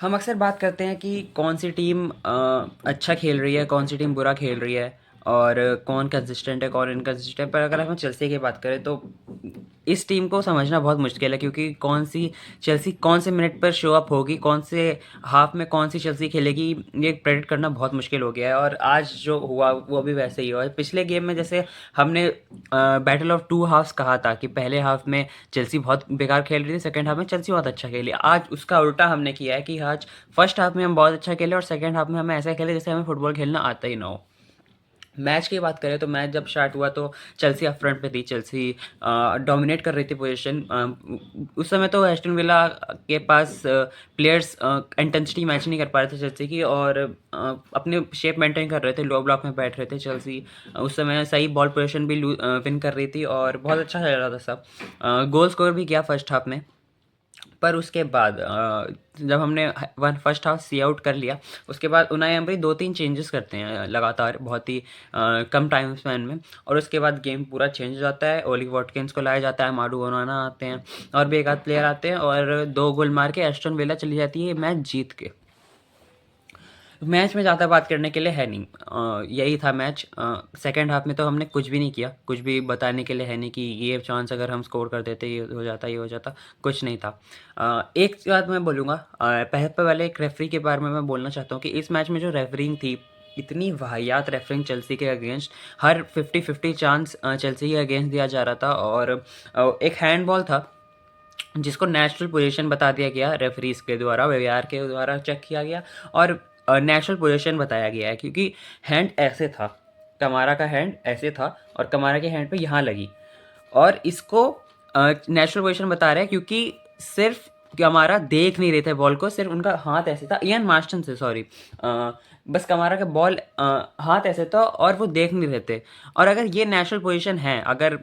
हम अक्सर बात करते हैं कि कौन सी टीम अच्छा खेल रही है, कौन सी टीम बुरा खेल रही है और कौन कंसिस्टेंट है, कौन इनकंसिस्टेंट है। पर अगर हम चेल्सी की बात करें तो इस टीम को समझना बहुत मुश्किल है, क्योंकि कौन सी चेल्सी कौन से मिनट पर शो अप होगी, कौन से हाफ में कौन सी चेल्सी खेलेगी, ये प्रेडिक्ट करना बहुत मुश्किल हो गया है। और आज जो हुआ वो भी वैसे ही हुआ है। पिछले गेम में जैसे हमने बैटल ऑफ टू हाफ्स कहा था कि पहले हाफ में चेल्सी बहुत बेकार खेल रही थी, सेकंड हाफ में चेल्सी बहुत अच्छा खेली। आज उसका उल्टा हमने किया है कि आज फर्स्ट हाफ में हम बहुत अच्छा खेले और सेकंड हाफ में हमें ऐसा खेले जैसे हमें फुटबॉल खेलना आता ही ना हो। मैच की बात करें तो मैच जब स्टार्ट हुआ तो चेल्सी अप फ्रंट पे थी। चेल्सी डोमिनेट कर रही थी पोजीशन। उस समय तो एस्टन विला के पास प्लेयर्स इंटेंसिटी मैच नहीं कर पा रहे थे चेल्सी की, और अपने शेप मेंटेन कर रहे थे, लो ब्लॉक में बैठ रहे थे चेल्सी। उस समय सही बॉल पोजीशन भी विन कर रही थी और बहुत अच्छा चल रहा था सब। गोल स्कोर भी किया फर्स्ट हाफ में। पर उसके बाद जब हमने one first half see out कर लिया, उसके बाद उनाई एमरी दो तीन चेंजेस करते हैं लगातार, बहुत ही कम टाइम स्पैन में। और उसके बाद गेम पूरा चेंज हो जाता है। ओली वॉटकिंस को लाया जाता है, माडू ओनाना आते हैं और भी एक आध प्लेयर आते हैं और दो गोल मार के एस्टन विला चली जाती है मैच जीत के। मैच में ज़्यादा बात करने के लिए है नहीं। यही था मैच। सेकंड हाफ में तो हमने कुछ भी नहीं किया, कुछ भी बताने के लिए है नहीं कि ये चांस अगर हम स्कोर कर देते ये हो जाता, ये हो जाता। कुछ नहीं था। एक बात मैं बोलूँगा, पहले वाले एक रेफरी के बारे में मैं बोलना चाहता हूँ कि इस मैच में जो रेफरिंग थी, इतनी वाहियात रेफरिंग चेल्सी के अगेंस्ट। हर 50-50 चांस चेल्सी के अगेंस्ट दिया जा रहा था। और एक हैंडबॉल था जिसको नेचुरल पोजीशन बता दिया गया रेफरीज के द्वारा, वीआर के द्वारा चेक किया गया और नेचुरल पोजीशन बताया गया है, क्योंकि हैंड ऐसे था, कमारा का हैंड ऐसे था और कमारा के हैंड पे यहाँ लगी। और इसको नेचुरल पोजीशन बता रहे हैं क्योंकि सिर्फ कमारा देख नहीं रहे थे बॉल को, सिर्फ उनका हाथ ऐसे था, इयन मार्स्टन से सॉरी। बस कमारा का बॉल हाथ ऐसे था और वो देख नहीं रहे थे। और अगर ये नेचुरल पोजीशन है, अगर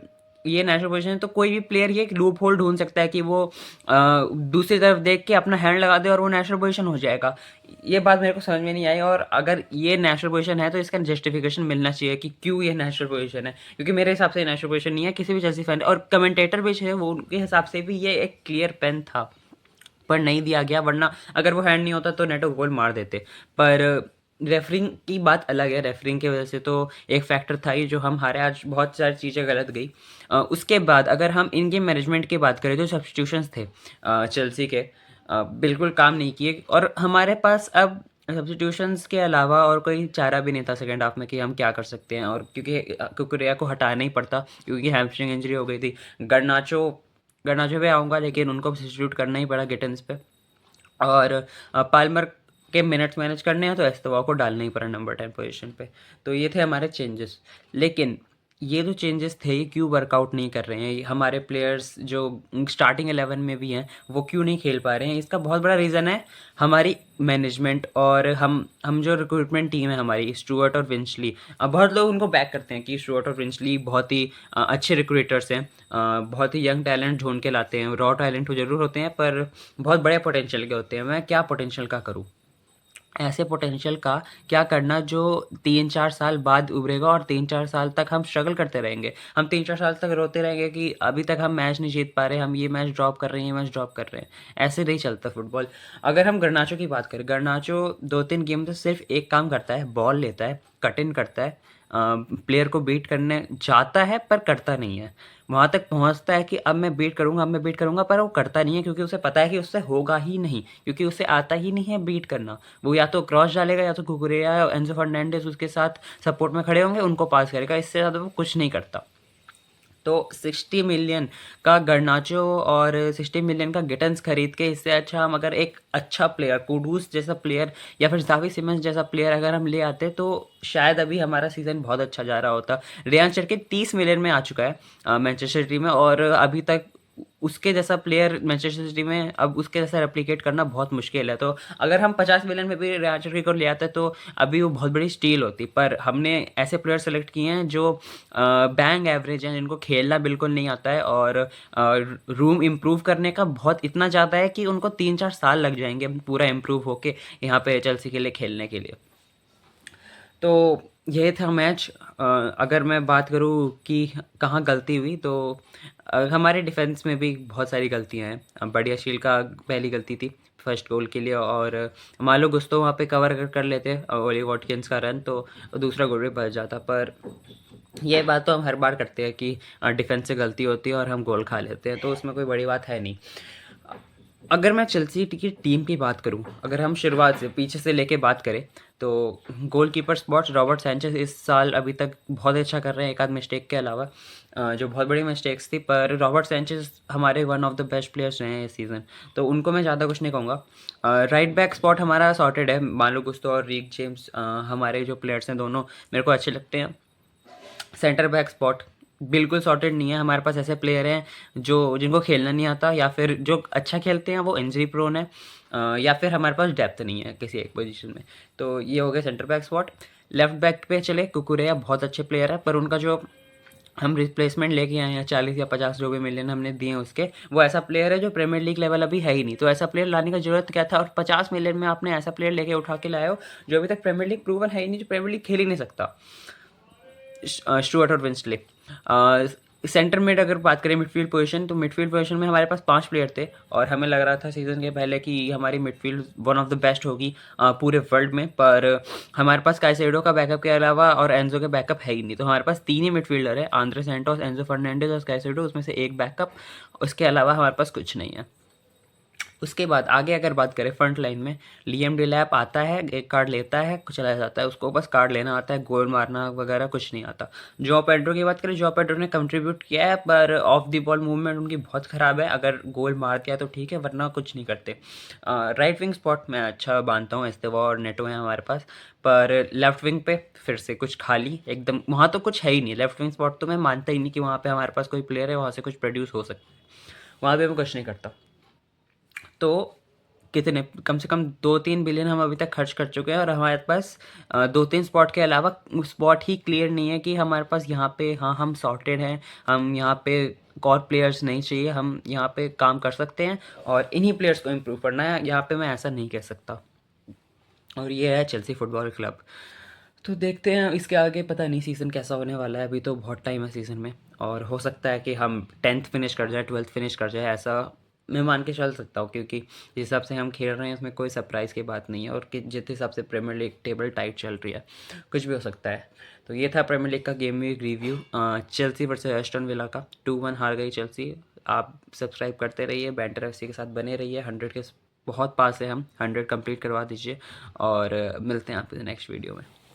ये नेचुरल पोजीशन है तो कोई भी प्लेयर ये एक लूप होल ढूंढ सकता है कि वो दूसरी तरफ देख के अपना हैंड लगा दे और वो नेचुरल पोजीशन हो जाएगा। ये बात मेरे को समझ में नहीं आई। और अगर ये नेचुरल पोजीशन है तो इसका जस्टिफिकेशन मिलना चाहिए कि क्यों ये नेचुरल पोजीशन है, क्योंकि मेरे हिसाब से नेचुरल पोजीशन नहीं है किसी भी चेल्सी फैन। और कमेंटेटर भी है वो, उनके हिसाब से भी ये एक क्लियर पेन था, पर नहीं दिया गया। वरना अगर वो हैंड नहीं होता तो नेटो गोल मार देते। पर रेफरिंग की बात अलग है। रेफरिंग की वजह से तो एक फैक्टर था ही जो हम हारे। आज बहुत सारी चीज़ें गलत गई। उसके बाद अगर हम इन गेम मैनेजमेंट की बात करें तो सब्स्टिट्यूशंस थे चेल्सी के, बिल्कुल काम नहीं किए। और हमारे पास अब सब्स्टिट्यूशंस के अलावा और कोई चारा भी नहीं था सेकेंड हाफ में कि हम क्या कर सकते हैं। और क्योंकि कुकुरेया को हटाना ही पड़ता, क्योंकि हैमस्ट्रिंग इंजरी हो गई थी। गर्नाचो गर्नाचो पे आऊँगा, लेकिन उनको सब्स्टिट्यूट करना ही पड़ा गिटन्स पे। और पाल्मर के मिनट्स मैनेज करने हैं तो एस्तवा को डालना ही पड़ा नंबर 10 पोजीशन पे। तो ये थे हमारे चेंजेस। लेकिन ये जो चेंजेस थे ये क्यों वर्कआउट नहीं कर रहे हैं, हमारे प्लेयर्स जो स्टार्टिंग 11 में भी हैं वो क्यों नहीं खेल पा रहे हैं? इसका बहुत बड़ा रीज़न है हमारी मैनेजमेंट। और हम जो रिक्रूटमेंट टीम है हमारी, स्टुअर्ट और विंचली। अब बहुत लोग उनको बैक करते हैं कि स्टुअर्ट और विंचली बहुत ही अच्छे रिक्रूटर्स हैं, बहुत ही यंग टैलेंट ढूंढ के लाते हैं। रॉ टैलेंट तो ज़रूर होते हैं पर बहुत बड़े पोटेंशियल के होते हैं। मैं क्या पोटेंशियल का करूँ? ऐसे पोटेंशियल का क्या करना जो 3-4 साल बाद उभरेगा और 3-4 साल तक हम स्ट्रगल करते रहेंगे। हम 3-4 साल तक रोते रहेंगे कि अभी तक हम मैच नहीं जीत पा रहे, हम ये मैच ड्रॉप कर रहे हैं, ये मैच ड्रॉप कर रहे हैं। ऐसे नहीं चलता फुटबॉल। अगर हम गर्नाचो की बात करें, गर्नाचो 2-3 गेम तो सिर्फ एक काम करता है, बॉल लेता है, कट इन करता है, प्लेयर को बीट करने जाता है पर करता नहीं है। वहाँ तक पहुँचता है कि अब मैं बीट करूँगा, अब मैं बीट करूँगा, पर वो करता नहीं है क्योंकि उसे पता है कि उससे होगा ही नहीं, क्योंकि उसे आता ही नहीं है बीट करना। वो या तो क्रॉस डालेगा या तो कुकुरेया या एंजो फर्नांडिस उसके साथ सपोर्ट में खड़े होंगे, उनको पास करेगा, इससे ज़्यादा वो कुछ नहीं करता। तो 60 मिलियन का गर्नाचो और 60 मिलियन का गिटन्स खरीद के इससे अच्छा हम अगर एक अच्छा प्लेयर, कुडूस जैसा प्लेयर या फिर जावी सिमंस जैसा प्लेयर अगर हम ले आते तो शायद अभी हमारा सीज़न बहुत अच्छा जा रहा होता। रेयान चरके 30 मिलियन में आ चुका है मैनचेस्टर सिटी में, और अभी तक उसके जैसा प्लेयर मैनचेस्टर सिटी में अब उसके जैसा रेप्लिकेट करना बहुत मुश्किल है। तो अगर हम 50 मिलियन में भी रेयान चरके को ले आते तो अभी वो बहुत बड़ी स्टील होती। पर हमने ऐसे प्लेयर सेलेक्ट किए हैं जो बैंग एवरेज हैं, जिनको खेलना बिल्कुल नहीं आता है और रूम इम्प्रूव करने का बहुत इतना ज़्यादा है कि उनको 3-4 साल लग जाएंगे पूरा इम्प्रूव होके यहाँ पे चेल्सी के लिए खेलने के लिए। तो ये था मैच। अगर मैं बात करूँ कि कहाँ गलती हुई तो हमारे डिफेंस में भी बहुत सारी गलतियाँ हैं। बढ़िया शील का पहली गलती थी। फर्स्ट गोल के लिए, और मालो गुस्तो वहाँ पे कवर अगर कर लेते ओली वॉटकिंस का रन तो दूसरा गोल भी बच जाता। पर ये बात तो हम हर बार करते हैं कि डिफेंस से गलती होती है और हम गोल खा लेते हैं, तो उसमें कोई बड़ी बात है नहीं। अगर मैं चेल्सी की टीम की बात करूं, अगर हम शुरुआत से पीछे से लेके बात करें, तो गोलकीपर स्पॉट रॉबर्ट सैंचेज इस साल अभी तक बहुत अच्छा कर रहे हैं, एक आध मिस्टेक के अलावा, जो बहुत बड़ी मिस्टेक्स थी, पर रॉबर्ट सैंचेज हमारे one of the best players रहे हैं इस सीज़न, तो उनको मैं ज़्यादा कुछ नहीं कहूँगा। राइट बैक स्पॉट हमारा सॉर्टेड है, मालो गुस्तो और रीक जेम्स हमारे जो प्लेयर्स हैं दोनों मेरे को अच्छे लगते हैं। सेंटर बैक स्पॉट बिल्कुल सॉर्टेड नहीं है, हमारे पास ऐसे प्लेयर हैं जो जिनको खेलना नहीं आता, या फिर जो अच्छा खेलते हैं वो इंजरी प्रोन है, या फिर हमारे पास डेप्थ नहीं है किसी एक पोजीशन में। तो ये हो गया centre back spot. Left back पे चले, कुकुरेया बहुत अच्छे प्लेयर है, पर उनका जो हम रिप्लेसमेंट लेके आए हैं 40 या 50 जो भी मिलियन हमने दिए उसके, वो ऐसा प्लेयर है जो प्रीमियर लीग लेवल अभी है ही नहीं, तो ऐसा प्लेयर लाने का जरूरत क्या था? और 50 मिलियन में आपने ऐसा प्लेयर लेके उठा के लाए हो जो अभी तक प्रीमियर लीग प्रूवन है ही नहीं, जो प्रीमियर लीग खेल ही नहीं सकता। स्टुअर्ट और विंस्ले। सेंटर मिड अगर बात करें मिडफील्ड पोजीशन, तो मिडफील्ड पोजीशन में हमारे पास 5 प्लेयर थे, और हमें लग रहा था सीज़न के पहले कि हमारी midfield one of the best होगी पूरे वर्ल्ड में, पर हमारे पास काइसेडो का बैकअप के अलावा और एंजो के बैकअप है ही नहीं, तो हमारे पास 3 ही मिडफील्डर है, आंद्रे सेंटोस, एंजो फर्नांडिस और काइसेडो, उसमें से एक बैकअप, उसके अलावा हमारे पास कुछ नहीं है। उसके बाद आगे अगर बात करें फ्रंट लाइन में, लियम डिलैप आता है, एक कार्ड लेता है, चला जाता है, उसको बस कार्ड लेना आता है, गोल मारना वगैरह कुछ नहीं आता। जॉ पेड्रो की बात करें, जॉ पेड्रो ने कंट्रीब्यूट किया है, पर ऑफ द बॉल मूवमेंट उनकी बहुत ख़राब है, अगर गोल मार दिया तो ठीक है, वरना कुछ नहीं करते। राइट विंग स्पॉट में अच्छा मानता हूँ, इस्तेवा और नेटो हैं हमारे पास, पर लेफ्ट विंग पे फिर से कुछ खाली एकदम, वहाँ तो कुछ है ही नहीं। लेफ्ट विंग स्पॉट तो मैं मानता ही नहीं कि वहाँ पे हमारे पास कोई प्लेयर है वहाँ से कुछ प्रोड्यूस हो सकता है, वहाँ पे मैं कुछ नहीं करता। तो कितने कम से कम 2-3 बिलियन हम अभी तक खर्च कर चुके हैं, और हमारे पास 2-3 स्पॉट के अलावा स्पॉट ही क्लियर नहीं है कि हमारे पास यहाँ पे, हाँ हम सॉर्टेड हैं, हम यहाँ पे और प्लेयर्स नहीं चाहिए, हम यहाँ पे काम कर सकते हैं और इन्हीं प्लेयर्स को इम्प्रूव करना है, यहाँ पे मैं ऐसा नहीं कह सकता। और ये है चेल्सी फुटबॉल क्लब। तो देखते हैं इसके आगे, पता नहीं सीज़न कैसा होने वाला है, अभी तो बहुत टाइम है सीज़न में, और हो सकता है कि हम 10th फिनिश कर जाए, 12th फिनिश कर जाए, ऐसा मैं मान के चल सकता हूँ, क्योंकि जिस हिसाब से हम खेल रहे हैं उसमें कोई सरप्राइज़ की बात नहीं है, और कि जिस हिसाब से प्रीमियर लीग टेबल टाइट चल रही है, कुछ भी हो सकता है। तो ये था प्रीमियर लीग का game week review, Chelsea versus Aston Villa का। 2-1 हार गई चेल्सी। आप सब्सक्राइब करते रहिए, बैंटर एफसी के साथ बने रहिए, 100 के बहुत पास है, हम 100 कंप्लीट करवा दीजिए, और मिलते हैं आपसे नेक्स्ट वीडियो में।